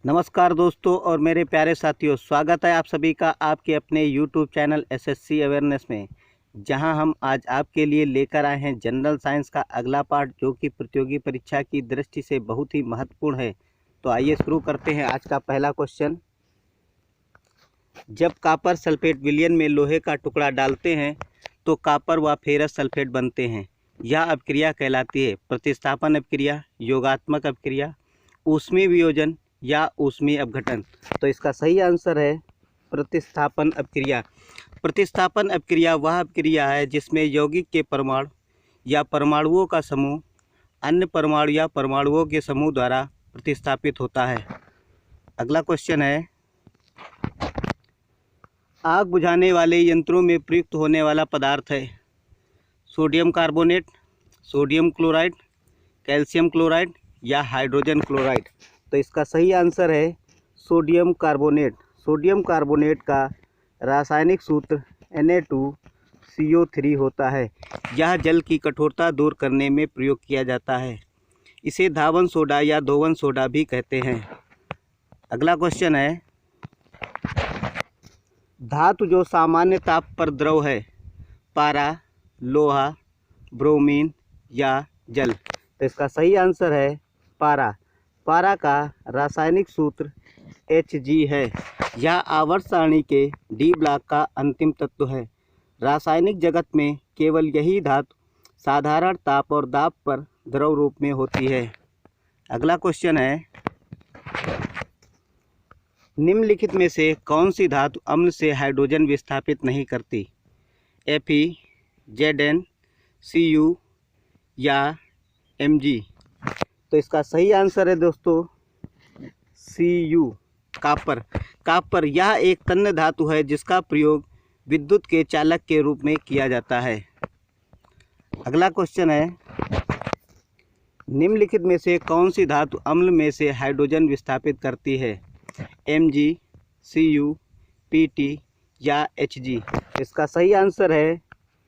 नमस्कार दोस्तों और मेरे प्यारे साथियों, स्वागत है आप सभी का आपके अपने YouTube चैनल एसएससी अवेयरनेस में, जहां हम आज आपके लिए लेकर आए हैं जनरल साइंस का अगला पार्ट, जो कि प्रतियोगी परीक्षा की दृष्टि से बहुत ही महत्वपूर्ण है। तो आइए शुरू करते हैं आज का पहला क्वेश्चन। जब कॉपर सल्फेट विलयन में लोहे का टुकड़ा डालते हैं तो कॉपर व फेरस सल्फेट बनते हैं। यह अपक्रिया कहलाती है प्रतिस्थापन अपक्रिया, योगात्मक अपक्रिया, ऊष्मीय वियोजन या ऊष्मीय अपघटन। तो इसका सही आंसर है प्रतिस्थापन अपक्रिया। प्रतिस्थापन अपक्रिया वह अपक्रिया है जिसमें यौगिक के परमाणु या परमाणुओं का समूह अन्य परमाणु या परमाणुओं के समूह द्वारा प्रतिस्थापित होता है। अगला क्वेश्चन है, आग बुझाने वाले यंत्रों में प्रयुक्त होने वाला पदार्थ है sodium carbonate, sodium chloride, calcium chloride या हाइड्रोजन क्लोराइड। तो इसका सही आंसर है सोडियम कार्बोनेट। सोडियम कार्बोनेट का रासायनिक सूत्र Na2CO3 होता है। यह जल की कठोरता दूर करने में प्रयोग किया जाता है। इसे धावन सोडा या धोवन सोडा भी कहते हैं। अगला क्वेश्चन है, धातु जो सामान्य ताप पर द्रव है, पारा, लोहा, ब्रोमीन या जल। तो इसका सही आंसर है पारा। पारा का रासायनिक सूत्र Hg है। यह आवर्त सारणी के डी ब्लॉक का अंतिम तत्व है। रासायनिक जगत में केवल यही धातु साधारण ताप और दाब पर द्रव रूप में होती है। अगला क्वेश्चन है, निम्नलिखित में से कौन सी धातु अम्ल से हाइड्रोजन विस्थापित नहीं करती? Fe, Zn, Cu या Mg। तो इसका सही आंसर है दोस्तों Cu, कॉपर। कॉपर यह एक तन्य धातु है जिसका प्रयोग विद्युत के चालक के रूप में किया जाता है। अगला क्वेश्चन है, निम्नलिखित में से कौन सी धातु अम्ल में से हाइड्रोजन विस्थापित करती है? Mg, Cu, Pt या Hg। इसका सही आंसर है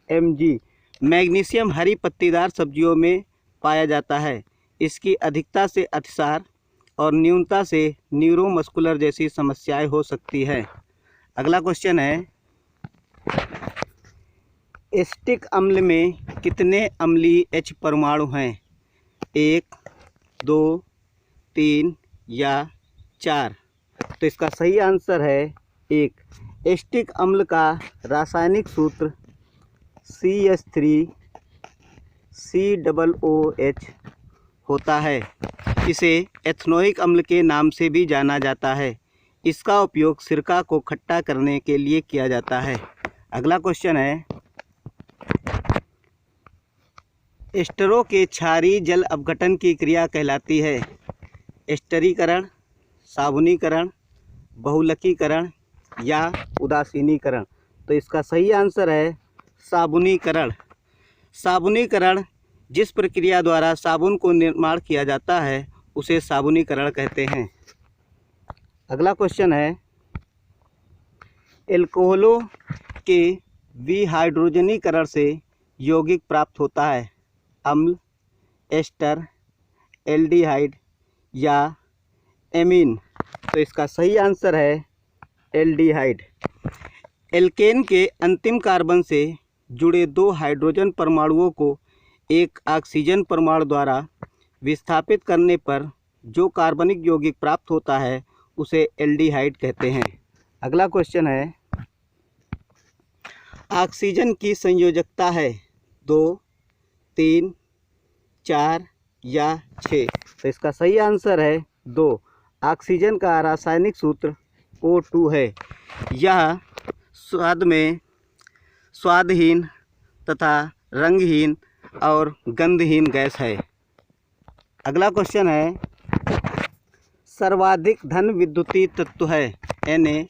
Mg। मैग्नीशियम हरी पत्तीदार सब्जियों में पाया जाता है। इसकी अधिकता से अतिसार और न्यूनता से न्यूरोमस्कुलर जैसी समस्याएं हो सकती है। अगला क्वेश्चन है, एसिटिक अम्ल में कितने अम्लीय H परमाणु हैं? 1, 2, 3 या 4। तो इसका सही आंसर है 1। एसिटिक अम्ल का रासायनिक सूत्र CH3COOH होता है। इसे एथनोइक अम्ल के नाम से भी जाना जाता है। इसका उपयोग सिरका को खट्टा करने के लिए किया जाता है। अगला क्वेश्चन है, एस्टरों के क्षारीय जल अपघटन की क्रिया कहलाती है एस्टरीकरण, साबुनीकरण, बहुलकीकरण या उदासीनीकरण। तो इसका सही आंसर है साबुनीकरण। साबुनीकरण जिस प्रक्रिया द्वारा साबुन को निर्माण किया जाता है उसे साबुनीकरण कहते हैं। अगला क्वेश्चन है, एल्कोहलों के विहाइड्रोजनीकरण से यौगिक प्राप्त होता है अम्ल, एस्टर, एल्डिहाइड या एमीन। तो इसका सही आंसर है एल्डिहाइड। एल्केन के अंतिम कार्बन से जुड़े 2 हाइड्रोजन परमाणुओं को एक ऑक्सीजन परमाणु द्वारा विस्थापित करने पर जो कार्बनिक यौगिक प्राप्त होता है उसे एल्डिहाइड कहते हैं। अगला क्वेश्चन है, ऑक्सीजन की संयोजकता है 2, 3, 4 या 6। तो इसका सही आंसर है 2। ऑक्सीजन का रासायनिक सूत्र O2 है। यह स्वाद में स्वादहीन तथा रंगहीन और गंधहीन गैस है। अगला क्वेश्चन है, सर्वाधिक धन विद्युतीय तत्व है Na,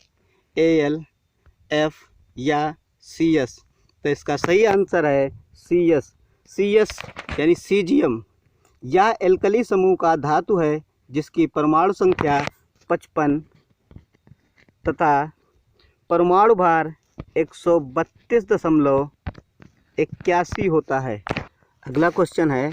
Al, F या CS। तो इसका सही आंसर है CS। CS यानी सीजियम। यह एल्कली समूह का धातु है जिसकी परमाणु संख्या 55 तथा परमाणु भार 132.81 होता है। अगला क्वेश्चन है,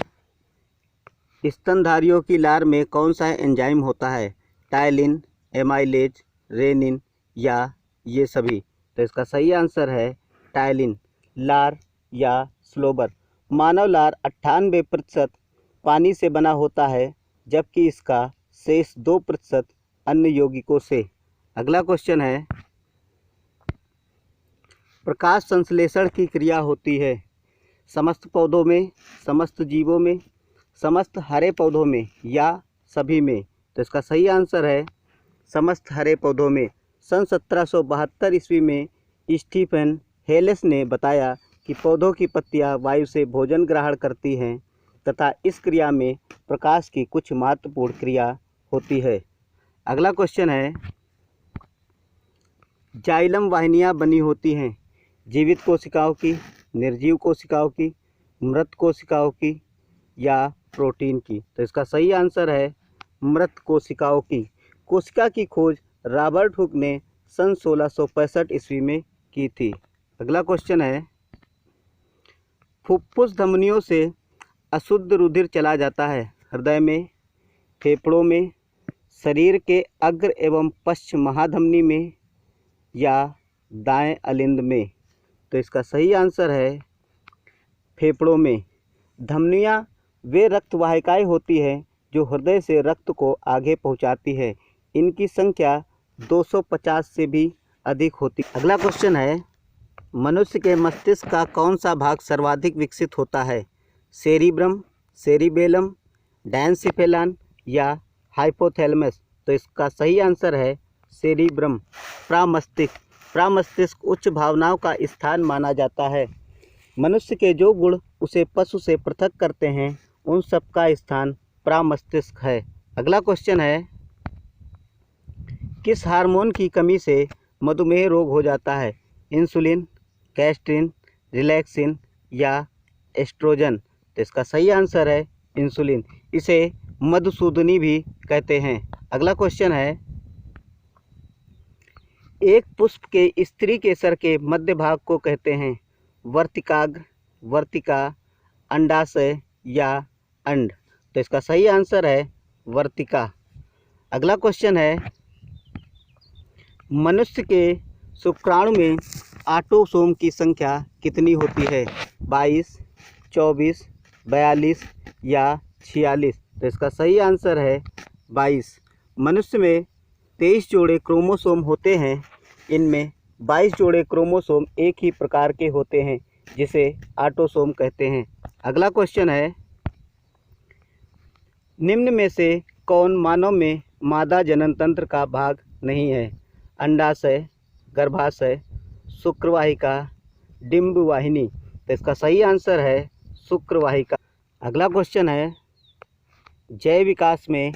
स्तनधारियों की लार में कौन सा एंजाइम होता है? टायलिन, एमाइलेज, रेनिन या ये सभी। तो इसका सही आंसर है टायलिन। लार या स्लोबर। मानव लार 98% पानी से बना होता है, जबकि इसका शेष 2% अन्य यौगिकों से। अगला क्वेश्चन है, प्रकाश संश्लेषण की क्रिया होती है समस्त पौधों में, समस्त जीवों में, समस्त हरे पौधों में या सभी में। तो इसका सही आंसर है समस्त हरे पौधों में। सन 1772 ईस्वी में स्टीफन हेलेस ने बताया कि पौधों की पत्तियां वायु से भोजन ग्रहण करती हैं तथा इस क्रिया में प्रकाश की कुछ महत्वपूर्ण क्रिया होती है। अगला क्वेश्चन है, जाइलम वाहिनियां बनी होती हैं जीवित कोशिकाओं की, निर्जीव कोशिकाओं की, मृत कोशिकाओं की या प्रोटीन की। तो इसका सही आंसर है मृत कोशिकाओं की। कोशिका की खोज रॉबर्ट हुक ने सन 1665 ईस्वी में की थी। अगला क्वेश्चन है, फुफ्फुस धमनियों से अशुद्ध रुधिर चला जाता है हृदय में, फेफड़ों में, शरीर के अग्र एवं पश्च महाधमनी में या दाएं अलिंद में। तो इसका सही आंसर है फेफड़ों में। धमनियां वे रक्त वाहिकाएं होती हैं जो हृदय से रक्त को आगे पहुंचाती है। इनकी संख्या 250 से भी अधिक होती। अगला क्वेश्चन है, मनुष्य के मस्तिष्क का कौन सा भाग सर्वाधिक विकसित होता है? सेरिब्रम, सेरिबेलम, डायनसिफेलान या हाइपोथैलेमस। तो इसका सही आंसर है सेरिब्रम। प्रामस्तिष्क। प्रामस्तिष्क उच्च भावनाओं का स्थान माना जाता है। मनुष्य के जो गुण उसे पशु से पृथक करते हैं उन सब का स्थान प्रामस्तिष्क है। अगला क्वेश्चन है, किस हार्मोन की कमी से मधुमेह रोग हो जाता है? इंसुलिन, गैस्ट्रिन, रिलैक्सिन या एस्ट्रोजन। तो इसका सही आंसर है इंसुलिन। इसे मधुसूदनी भी कहते हैं। अगला क्वेश्चन है, एक पुष्प के स्त्री के सर के मध्य भाग को कहते हैं वर्तिकाग्र, वर्तिका, अंडाशय या अंड। तो इसका सही आंसर है वर्तिका। अगला क्वेश्चन है, मनुष्य के शुक्राणु में ऑटोसोम की संख्या कितनी होती है? 22, 24, 42 या 46। तो इसका सही आंसर है 22। मनुष्य में 23 जोड़े क्रोमोसोम होते हैं। इनमें 22 जोड़े क्रोमोसोम एक ही प्रकार के होते हैं जिसे ऑटोसोम कहते हैं। अगला क्वेश्चन है, निम्न में से कौन मानव में मादा जनन तंत्र का भाग नहीं है? अंडाशय, गर्भाशय, शुक्रवाहिका, डिंब वाहिनी। तो इसका सही आंसर है शुक्रवाहिका। अगला क्वेश्चन है, जैव विकास में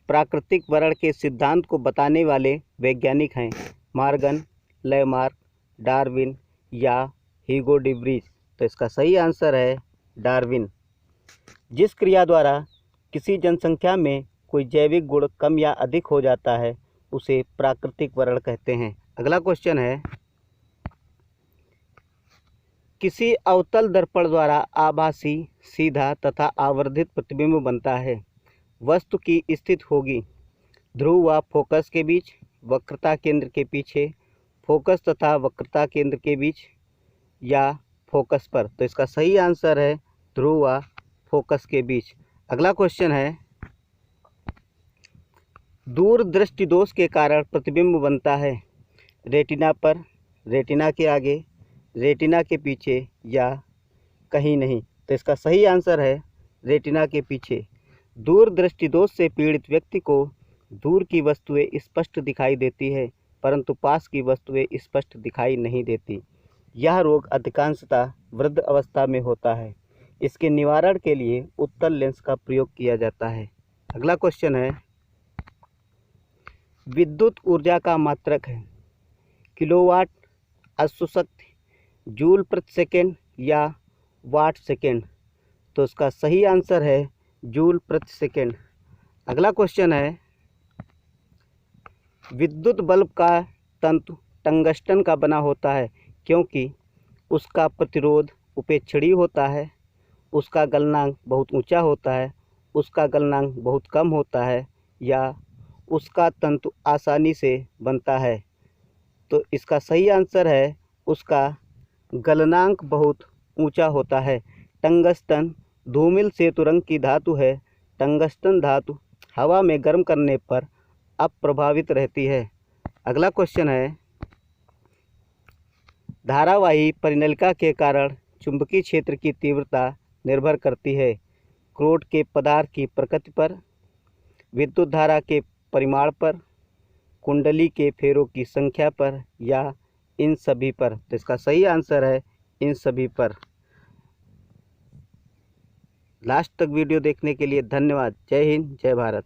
प्राकृतिक वर्ण के सिद्धांत को बताने वाले वैज्ञानिक हैं मॉर्गन, लेमार्क, डार्विन या ह्यूगो डी व्रीज। तो इसका सही आंसर है डार्विन। जिस क्रिया द्वारा किसी जनसंख्या में कोई जैविक गुण कम या अधिक हो जाता है उसे प्राकृतिक वर्ण कहते हैं। अगला क्वेश्चन है, किसी अवतल दर्पण द्वारा आभासी, सीधा तथा आवर्धित प्रतिबिंब बनता है। वस्तु की स्थिति होगी ध्रुव व फोकस के बीच, वक्रता केंद्र के पीछे, फोकस तथा वक्रता केंद्र के बीच या फोकस पर। तो इसका सही आंसर है ध्रुव व फोकस के बीच। अगला क्वेश्चन है, दूर दृष्टि दोष के कारण प्रतिबिंब बनता है रेटिना पर, रेटिना के आगे, रेटिना के पीछे या कहीं नहीं। तो इसका सही आंसर है रेटिना के पीछे। दूर दृष्टि दोष से पीड़ित व्यक्ति को दूर की वस्तुएं स्पष्ट दिखाई देती है परंतु पास की वस्तुएं स्पष्ट दिखाई नहीं देती। यह रोग अधिकांशतः वृद्ध अवस्था में होता है। इसके निवारण के लिए उत्तल लेंस का प्रयोग किया जाता है। अगला क्वेश्चन है, विद्युत ऊर्जा का मात्रक है किलोवाट, अश्वशक्ति, जूल प्रति सेकेंड या वाट सेकेंड। तो इसका सही आंसर है जूल प्रति सेकेंड। अगला क्वेश्चन है, विद्युत बल्ब का तंतु टंगस्टन का बना होता है क्योंकि उसका प्रतिरोध उपेक्षणीय होता है, उसका गलनांक बहुत ऊंचा होता है, उसका गलनांक बहुत कम होता है या उसका तंतु आसानी से बनता है। तो इसका सही आंसर है उसका गलनांक बहुत ऊंचा होता है। टंगस्टन धूमिल सेतु रंग की धातु है। टंगस्टन धातु हवा में गर्म करने पर अप्रभावित रहती है। अगला क्वेश्चन है, धारावाही परिनलिका के कारण चुंबकीय क्षेत्र की तीव्रता निर्भर करती है क्रोड के पदार्थ की प्रकृति पर, विद्युत धारा के परिमाण पर, कुंडली के फेरों की संख्या पर, या इन सभी पर। तो इसका सही आंसर है इन सभी पर। लास्ट तक वीडियो देखने के लिए धन्यवाद। जय हिंद, जय भारत।